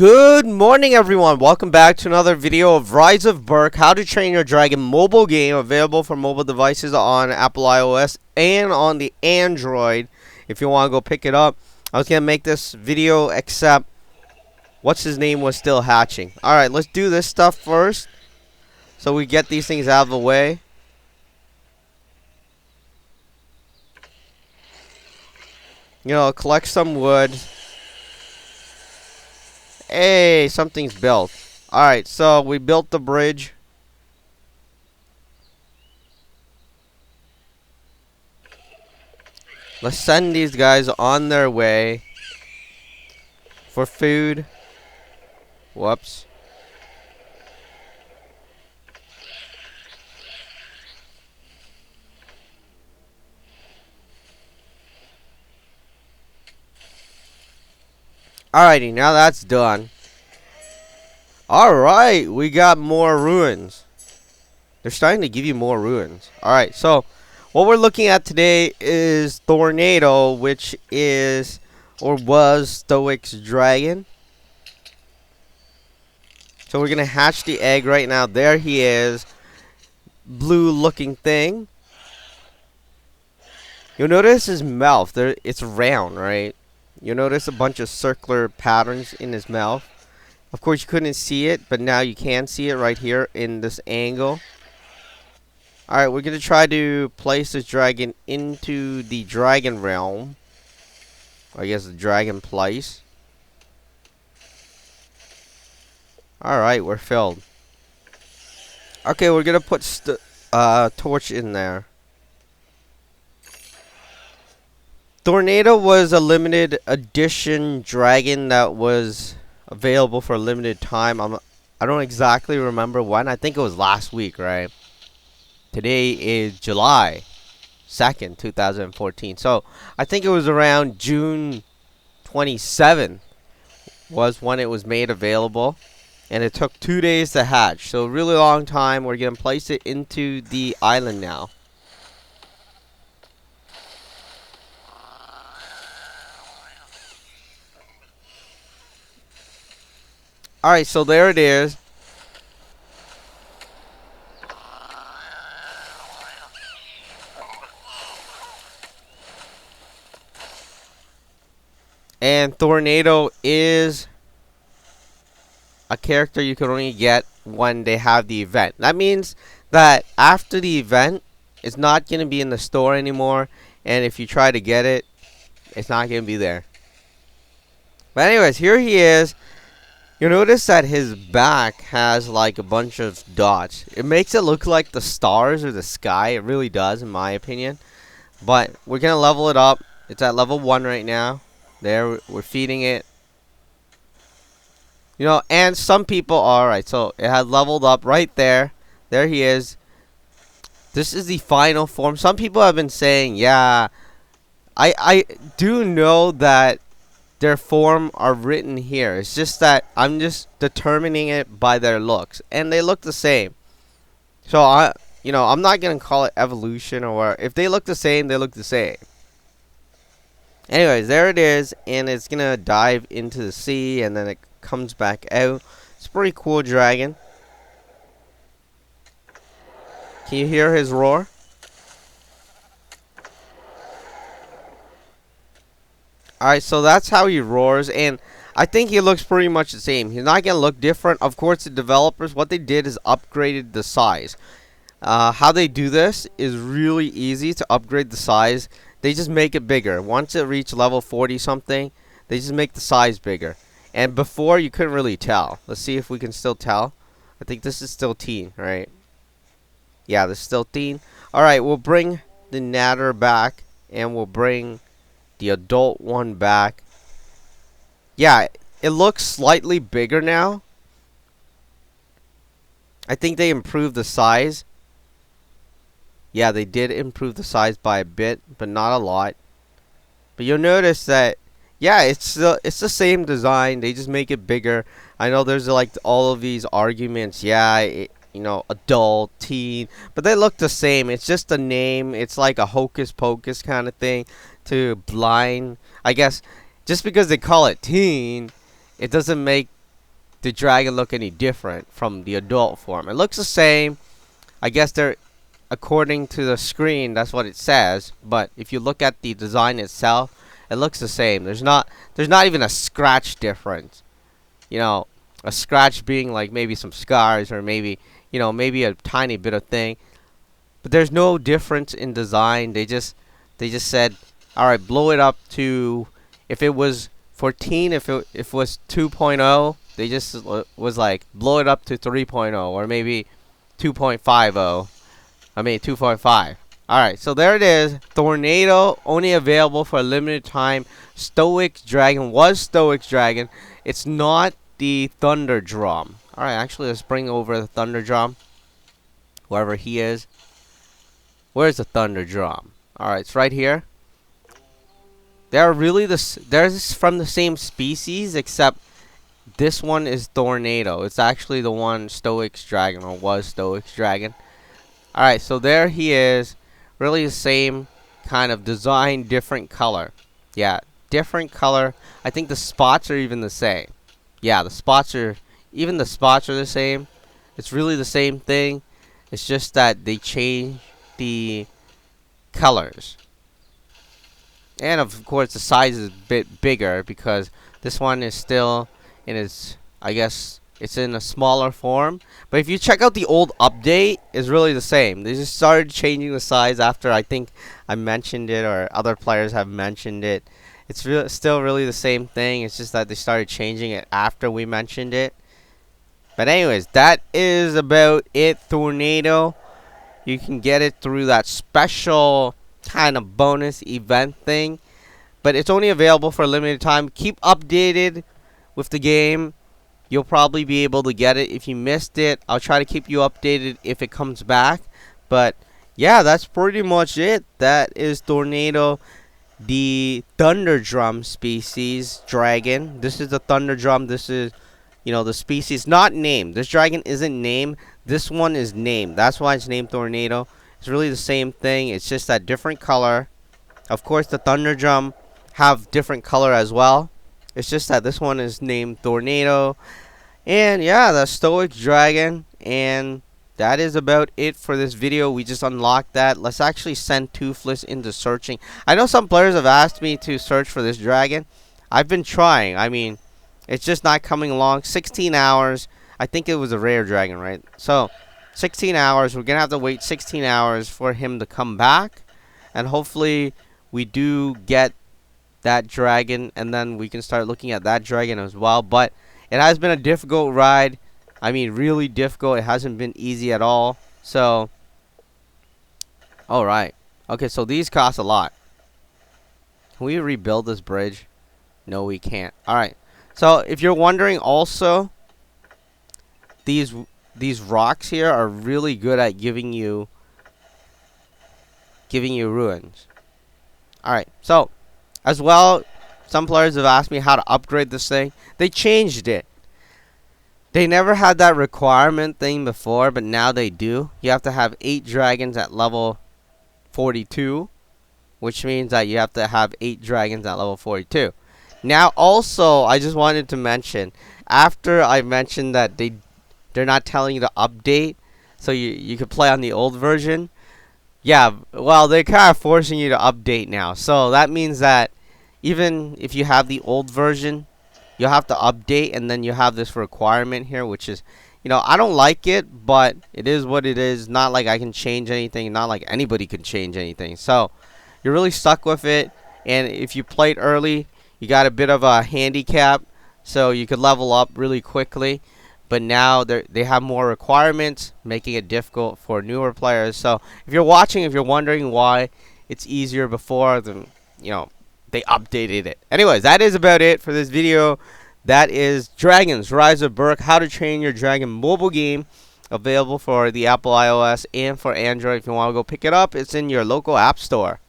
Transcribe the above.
Good morning, everyone. Welcome back to another video of Rise of Berk, How to Train Your Dragon mobile game, available for mobile devices on Apple iOS and on the Android. If you want to go pick it up, I was gonna make this video, except what's his name was still hatching. All right, let's do this stuff first, so we get these things out of the way. You know, collect some wood. Hey, something's built. Alright, so we built the bridge. Let's send these guys on their way for food. Whoops. Alrighty, now that's done. Alright, we got more ruins. They're starting to give you more ruins. Alright, so what we're looking at today is Thornado, which is, or was, Stoick's dragon. So we're going to hatch the egg right now. There he is. Blue looking thing. You'll notice his mouth. It's round, right? You'll notice a bunch of circular patterns in his mouth. Of course, you couldn't see it, but now you can see it right here in this angle. Alright, we're going to try to place this dragon into the dragon realm. I guess the dragon place. Alright, we're filled. Okay, we're going to put torch in there. Thornado was a limited edition dragon that was available for a limited time. I don't exactly remember when. I think it was last week, right? Today is July 2nd, 2014. So I think it was around June 27th was when it was made available. And it took 2 days to hatch. So a really long time. We're going to place it into the island now. Alright, so there it is. And Thornado is a character you can only get when they have the event. That means that after the event, it's not going to be in the store anymore. And if you try to get it, it's not going to be there. But anyways, here he is. You'll notice that his back has like a bunch of dots. It makes it look like the stars or the sky. It really does, in my opinion. But we're going to level it up. It's at level 1 right now. There, we're feeding it. You know, and some people, alright, so it had leveled up right there. There he is. This is the final form. Some people have been saying, yeah, I do know that their form are written here. It's just that I'm just determining it by their looks, and they look the same. So I'm not gonna call it evolution, or if they look the same, they look the same. Anyways, there it is, and it's gonna dive into the sea, and then it comes back out. It's a pretty cool dragon. Can you hear his roar? Alright, so that's how he roars, and I think he looks pretty much the same. He's not going to look different. Of course, the developers, what they did is upgraded the size. How they do this is really easy to upgrade the size. They just make it bigger. Once it reaches level 40 something, they just make the size bigger. And before, you couldn't really tell. Let's see if we can still tell. I think this is still teen, right? Yeah, this is still teen. Alright, we'll bring the natter back, and we'll bring the adult one back. Yeah, it looks slightly bigger now. I think they improved the size. Yeah, they did improve the size by a bit, but not a lot. But you'll notice that, yeah, it's the same design. They just make it bigger. I know there's like all of these arguments. Yeah, you know, adult, teen, but they look the same. It's just a name. It's like a hocus pocus kind of thing to blind. I guess just because they call it teen, it doesn't make the dragon look any different from the adult form. It looks the same. I guess they're, according to the screen, that's what it says. But if you look at the design itself, it looks the same. There's not even a scratch difference. You know, a scratch being like maybe some scars or maybe, you know, maybe a tiny bit of thing. But there's no difference in design. They just said, all right, blow it up to, if it was 14, if it was 2.0, they just was like, blow it up to 3.0 or maybe 2.50. I mean 2.5. Alright, so there it is. Thornado, only available for a limited time. Stoick Dragon was Stoick Dragon. It's not the Thunder Drum. Alright, actually, let's bring over the Thunder Drum. Whoever he is. Where's the Thunder Drum? Alright, it's right here. They're really they're from the same species, except this one is Thornado. It's actually the one Stoick's Dragon, or was Stoick's Dragon. Alright, so there he is. Really the same kind of design, different color. Yeah, different color. I think the spots are even the same. Yeah, the spots are the same. It's really the same thing. It's just that they change the colors. And of course the size is a bit bigger because this one is still in its, I guess it's in a smaller form. But if you check out the old update, it's really the same. They just started changing the size after I think I mentioned it, or other players have mentioned it. It's still really the same thing. It's just that they started changing it after we mentioned it. But anyways, that is about it. Thornado. You can get it through that special kind of bonus event thing. But it's only available for a limited time. Keep updated with the game. You'll probably be able to get it. If you missed it, I'll try to keep you updated if it comes back. But yeah, that's pretty much it. That is Thornado, the Thunder Drum species dragon. This is the Thunder Drum. This is, you know, the species not named. This dragon isn't named. This one is named. That's why it's named Thornado. It's really the same thing. It's just that different color. Of course, the Thunder Drum have different color as well. It's just that this one is named Thornado. And yeah, the Stoick Dragon. And that is about it for this video. We just unlocked that. Let's actually send Toothless into searching. I know some players have asked me to search for this dragon. I've been trying. I mean, it's just not coming along. 16 hours. I think it was a rare dragon, right? So, 16 hours. We're going to have to wait 16 hours for him to come back. And hopefully, we do get that dragon, and then we can start looking at that dragon as well. But it has been a difficult ride. I mean, really difficult. It hasn't been easy at all. So, alright. Okay, so these cost a lot. Can we rebuild this bridge? No, we can't. Alright. So, if you're wondering also, these rocks here are really good at giving you ruins. Alright, so as well, some players have asked me how to upgrade this thing. They changed it. They never had that requirement thing before, but now they do. You have to have 8 dragons at level 42, which means that you have to have 8 dragons at level 42. Now, also, I just wanted to mention, after I mentioned that they're not telling you to update, so you could play on the old version. Yeah, well, they're kind of forcing you to update now. So that means that even if you have the old version, you'll have to update, and then you have this requirement here, which is, you know, I don't like it, but it is what it is. Not like I can change anything, not like anybody can change anything. So you're really stuck with it, and if you played early, you got a bit of a handicap, so you could level up really quickly. But now they have more requirements, making it difficult for newer players. So if you're watching, if you're wondering why it's easier before, then, you know, they updated it. Anyways, that is about it for this video. That is Dragons Rise of Berk, how to train your dragon mobile game, available for the Apple iOS and for Android. If you want to go pick it up, it's in your local app store.